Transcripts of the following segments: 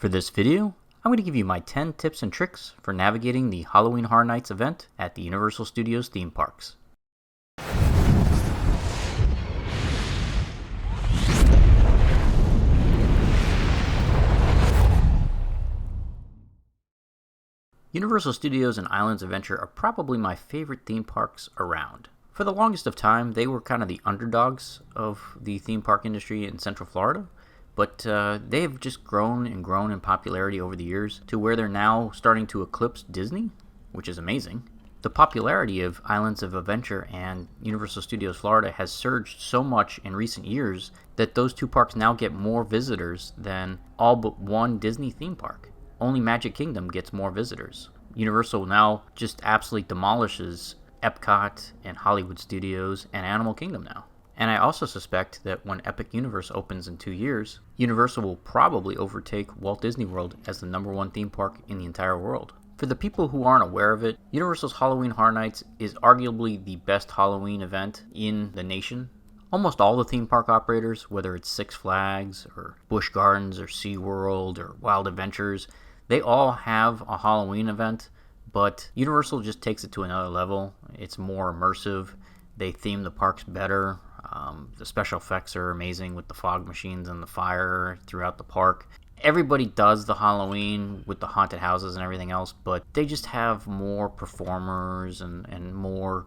For this video, I'm going to give you my 10 tips and tricks for navigating the Halloween Horror Nights event at the Universal Studios theme parks. Universal Studios and Islands Adventure are probably my favorite theme parks around. For the longest of time, they were kind of the underdogs of the theme park industry in Central Florida, but they have just grown and grown in popularity over the years to where they're now starting to eclipse Disney, which is amazing. The popularity of Islands of Adventure and Universal Studios Florida has surged so much in recent years that those two parks now get more visitors than all but one Disney theme park. Only Magic Kingdom gets more visitors. Universal now just absolutely demolishes Epcot and Hollywood Studios and Animal Kingdom now. And I also suspect that when Epic Universe opens in 2 years, Universal will probably overtake Walt Disney World as the #1 theme park in the entire world. For the people who aren't aware of it, Universal's Halloween Horror Nights is arguably the best Halloween event in the nation. Almost all the theme park operators, whether it's Six Flags or Busch Gardens or SeaWorld or Wild Adventures, they all have a Halloween event, but Universal just takes it to another level. It's more immersive. They theme the parks better. The special effects are amazing with the fog machines and the fire throughout the park. Everybody does the Halloween with the haunted houses and everything else, but they just have more performers and more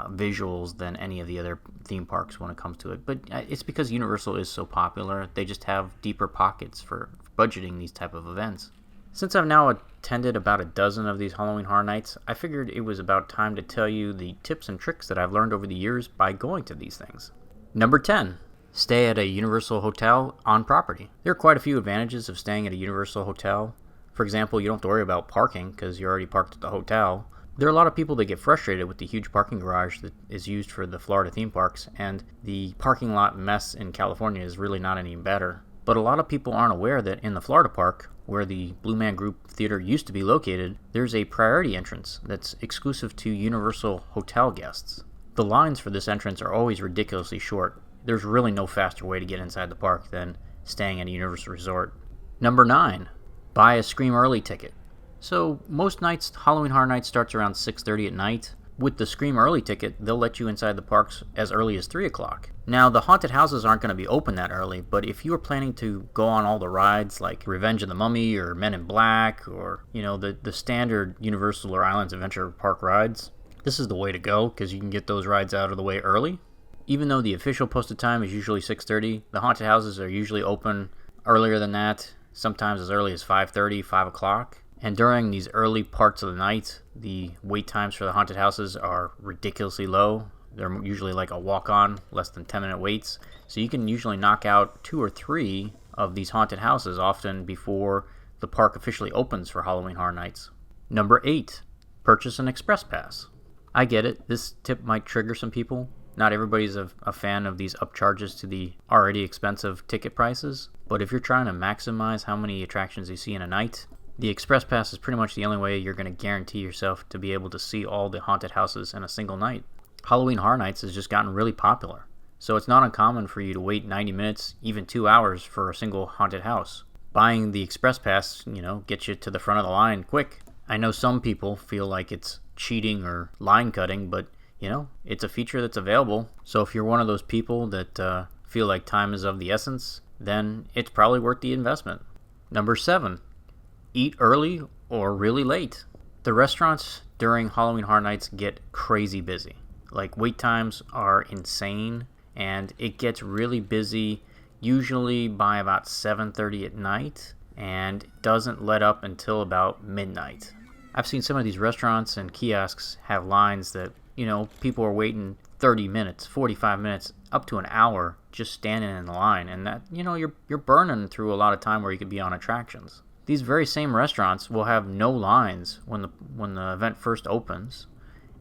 visuals than any of the other theme parks when it comes to it. But it's because Universal is so popular. They just have deeper pockets for budgeting these type of events. Since I've now attended about a dozen of these Halloween Horror Nights, I figured it was about time to tell you the tips and tricks that I've learned over the years by going to these things. Number 10. Stay at a Universal hotel on property. There are quite a few advantages of staying at a Universal hotel. For example, you don't have to worry about parking because you're already parked at the hotel. There are a lot of people that get frustrated with the huge parking garage that is used for the Florida theme parks, and the parking lot mess in California is really not any better. But a lot of people aren't aware that in the Florida park, where the Blue Man Group Theater used to be located, there's a priority entrance that's exclusive to Universal hotel guests. The lines for this entrance are always ridiculously short. There's really no faster way to get inside the park than staying at a Universal resort. Number 9. Buy a Scream Early ticket. So most nights, Halloween Horror Nights starts around 6:30 at night. With the Scream Early ticket, they'll let you inside the parks as early as 3 o'clock. Now, the haunted houses aren't going to be open that early, but if you are planning to go on all the rides like Revenge of the Mummy or Men in Black or, the standard Universal or Islands Adventure Park rides, this is the way to go because you can get those rides out of the way early. Even though the official posted time is usually 6:30, the haunted houses are usually open earlier than that, sometimes as early as 5:30, 5 o'clock. And during these early parts of the night, the wait times for the haunted houses are ridiculously low. They're usually like a walk-on, less than 10-minute waits. So you can usually knock out 2 or 3 of these haunted houses often before the park officially opens for Halloween Horror Nights. Number 8. Purchase an express pass. I get it. This tip might trigger some people. Not everybody's a fan of these upcharges to the already expensive ticket prices. But if you're trying to maximize how many attractions you see in a night, the Express Pass is pretty much the only way you're going to guarantee yourself to be able to see all the haunted houses in a single night. Halloween Horror Nights has just gotten really popular, so it's not uncommon for you to wait 90 minutes, even 2 hours for a single haunted house. Buying the Express Pass, gets you to the front of the line quick. I know some people feel like it's cheating or line cutting, but it's a feature that's available. So if you're one of those people that feel like time is of the essence, then it's probably worth the investment. Number 7. Eat early or really late. The restaurants during Halloween Horror Nights get crazy busy. Like, wait times are insane, and it gets really busy usually by about 7:30 at night and doesn't let up until about midnight. I've seen some of these restaurants and kiosks have lines that, people are waiting 30 minutes, 45 minutes, up to an hour just standing in the line, and that, you're burning through a lot of time where you could be on attractions. These very same restaurants will have no lines when the event first opens,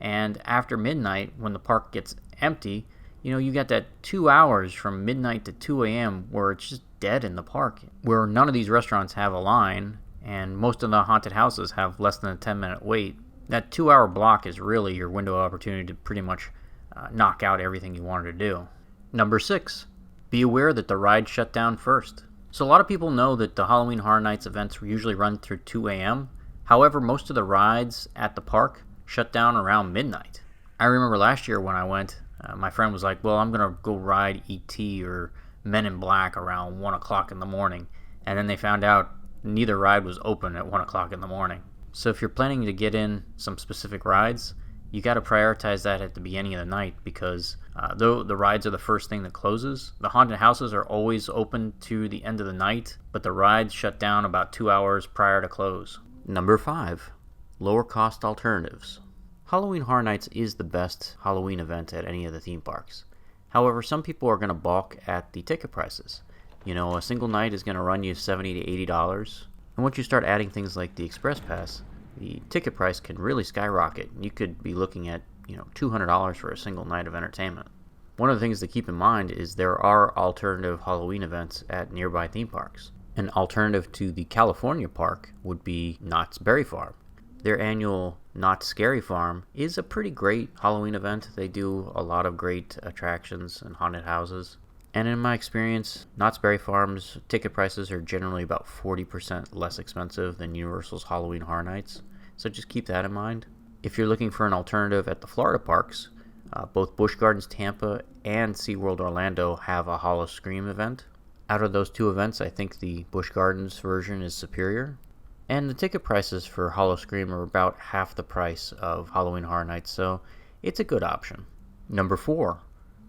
and after midnight, when the park gets empty, you got that 2 hours from midnight to 2 a.m. where it's just dead in the park, where none of these restaurants have a line, and most of the haunted houses have less than a 10-minute wait. That 2-hour block is really your window of opportunity to pretty much knock out everything you wanted to do. Number 6. Be aware that the rides shut down first. So a lot of people know that the Halloween Horror Nights events usually run through 2 a.m. However, most of the rides at the park shut down around midnight. I remember last year when I went, my friend was like, well, I'm going to go ride E.T. or Men in Black around 1 o'clock in the morning. And then they found out neither ride was open at 1 o'clock in the morning. So if you're planning to get in some specific rides, you got to prioritize that at the beginning of the night, because though the rides are the first thing that closes, the haunted houses are always open to the end of the night, but the rides shut down about 2 hours prior to close. Number 5. Lower cost alternatives. Halloween Horror Nights is the best Halloween event at any of the theme parks. However, some people are going to balk at the ticket prices. You know, a single night is going to run you $70 to $80, and once you start adding things like the Express Pass, the ticket price can really skyrocket. You could be looking at, $200 for a single night of entertainment. One of the things to keep in mind is there are alternative Halloween events at nearby theme parks. An alternative to the California park would be Knott's Berry Farm. Their annual Knott's Scary Farm is a pretty great Halloween event. They do a lot of great attractions and haunted houses. And in my experience, Knott's Berry Farm's ticket prices are generally about 40% less expensive than Universal's Halloween Horror Nights, so just keep that in mind. If you're looking for an alternative at the Florida parks, both Busch Gardens Tampa and SeaWorld Orlando have a Hollow Scream event. Out of those two events, I think the Busch Gardens version is superior. And the ticket prices for Hollow Scream are about half the price of Halloween Horror Nights, so it's a good option. Number 4.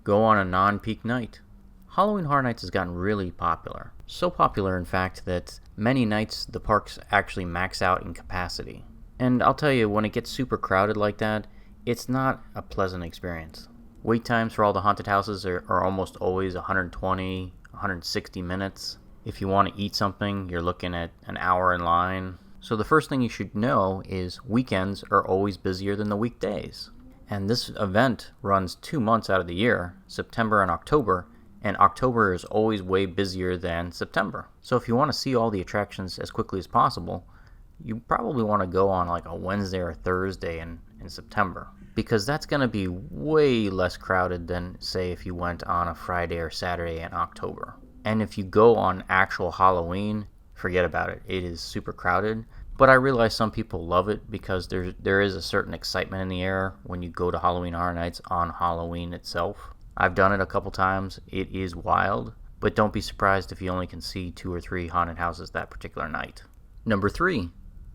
Go on a non-peak night. Halloween Horror Nights has gotten really popular. So popular, in fact, that many nights the parks actually max out in capacity. And I'll tell you, when it gets super crowded like that, it's not a pleasant experience. Wait times for all the haunted houses are almost always 120, 160 minutes. If you want to eat something, you're looking at an hour in line. So the first thing you should know is weekends are always busier than the weekdays. And this event runs 2 months out of the year, September and October, and October is always way busier than September. So if you want to see all the attractions as quickly as possible, you probably want to go on like a Wednesday or Thursday in September, because that's going to be way less crowded than, say, if you went on a Friday or Saturday in October. And if you go on actual Halloween, forget about it. It is super crowded. But I realize some people love it because there is a certain excitement in the air when you go to Halloween Horror Nights on Halloween itself. I've done it a couple times. It is wild, but don't be surprised if you only can see 2 or 3 haunted houses that particular night. Number 3,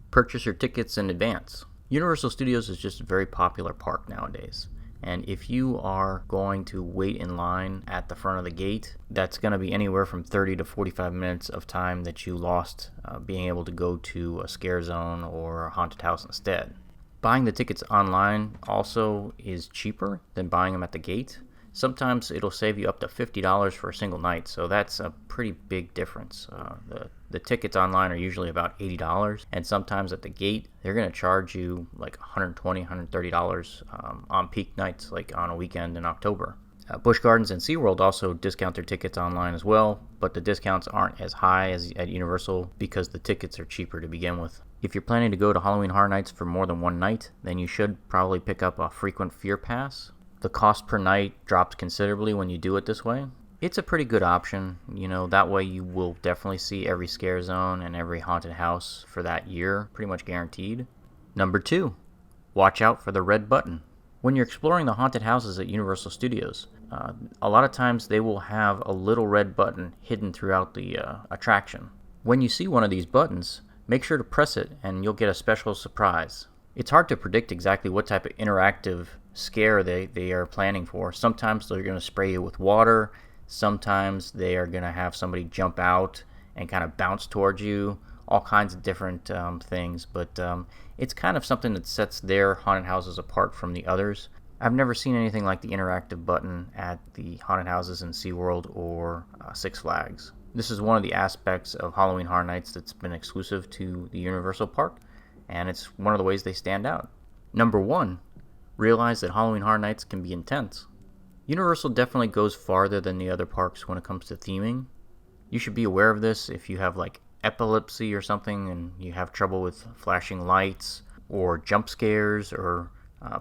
purchase your tickets in advance. Universal Studios is just a very popular park nowadays. And if you are going to wait in line at the front of the gate, that's going to be anywhere from 30 to 45 minutes of time that you lost being able to go to a scare zone or a haunted house instead. Buying the tickets online also is cheaper than buying them at the gate. Sometimes it'll save you up to $50 for a single night, so that's a pretty big difference. The tickets online are usually about $80, and sometimes at the gate they're going to charge you like $120, $130 on peak nights, like on a weekend in October. Busch Gardens and SeaWorld also discount their tickets online as well, but the discounts aren't as high as at Universal because the tickets are cheaper to begin with. If you're planning to go to Halloween Horror Nights for more than one night, then you should probably pick up a frequent fear pass. The cost per night drops considerably when you do it this way. It's a pretty good option. That way you will definitely see every scare zone and every haunted house for that year, pretty much guaranteed. Number 2, watch out for the red button. When you're exploring the haunted houses at Universal Studios, a lot of times they will have a little red button hidden throughout the attraction. When you see one of these buttons, make sure to press it and you'll get a special surprise. It's hard to predict exactly what type of interactive scare they are planning for. Sometimes they're going to spray you with water. Sometimes they are going to have somebody jump out and kind of bounce towards you. All kinds of different things. But it's kind of something that sets their haunted houses apart from the others. I've never seen anything like the interactive button at the haunted houses in SeaWorld or Six Flags. This is one of the aspects of Halloween Horror Nights that's been exclusive to the Universal Park, and it's one of the ways they stand out. Number 1, realize that Halloween Horror Nights can be intense. Universal definitely goes farther than the other parks when it comes to theming. You should be aware of this if you have like epilepsy or something and you have trouble with flashing lights or jump scares or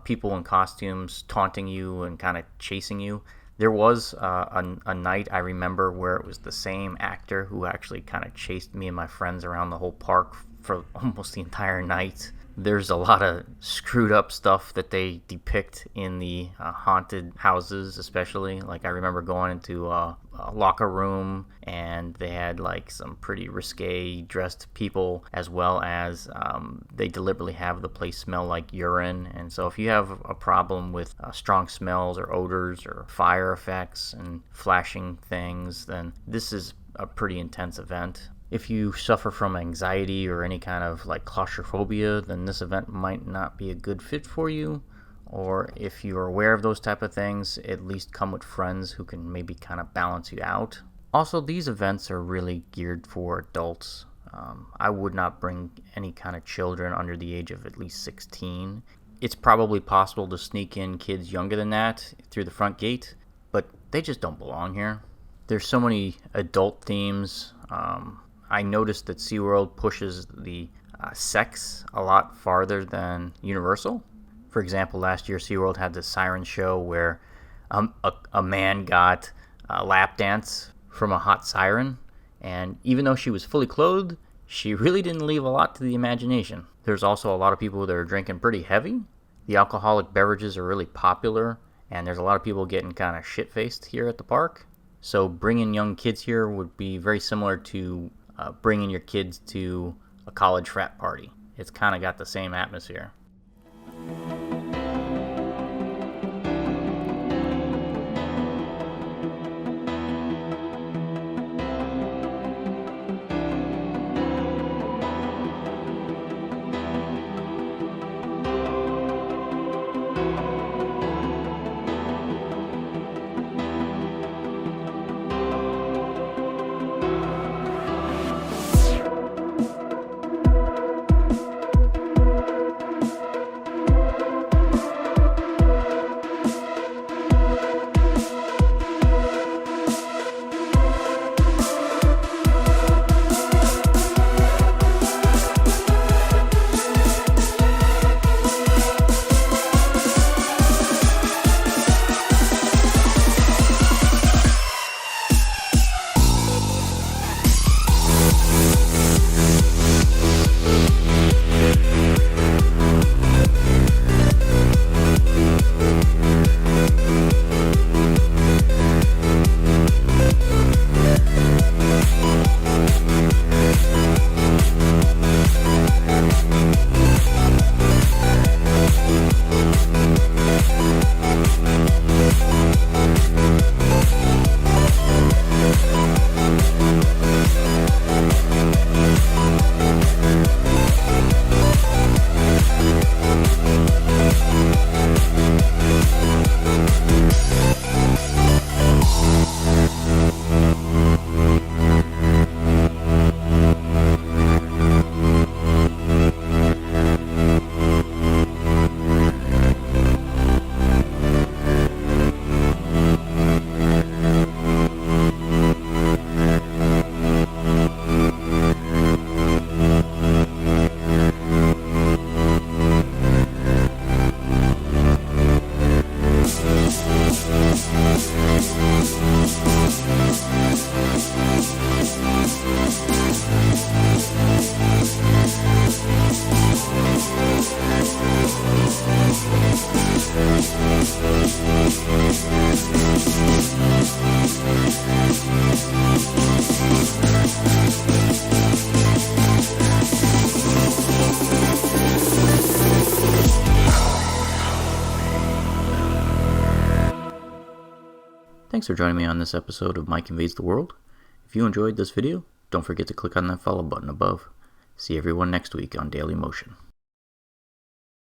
people in costumes taunting you and kind of chasing you. There was a night I remember where it was the same actor who actually kind of chased me and my friends around the whole park for almost the entire night. There's a lot of screwed up stuff that they depict in the haunted houses, especially. Like, I remember going into a locker room, and they had like some pretty risque dressed people, as well as they deliberately have the place smell like urine. And so if you have a problem with strong smells or odors or fire effects and flashing things, then this is a pretty intense event. If you suffer from anxiety or any kind of like claustrophobia, then this event might not be a good fit for you. Or if you're aware of those type of things, at least come with friends who can maybe kind of balance you out. Also, these events are really geared for adults. I would not bring any kind of children under the age of at least 16. It's probably possible to sneak in kids younger than that through the front gate, but they just don't belong here. There's so many adult themes. I noticed that SeaWorld pushes the sex a lot farther than Universal. For example, last year SeaWorld had the siren show where a man got a lap dance from a hot siren, and even though she was fully clothed, she really didn't leave a lot to the imagination. There's also a lot of people that are drinking pretty heavy. The alcoholic beverages are really popular, and there's a lot of people getting kind of shit-faced here at the park. So bringing young kids here would be very similar to bringing your kids to a college frat party. It's kind of got the same atmosphere. Thanks for joining me on this episode of Mike Invades the World. If you enjoyed this video, don't forget to click on that follow button above. See everyone next week on Daily Motion.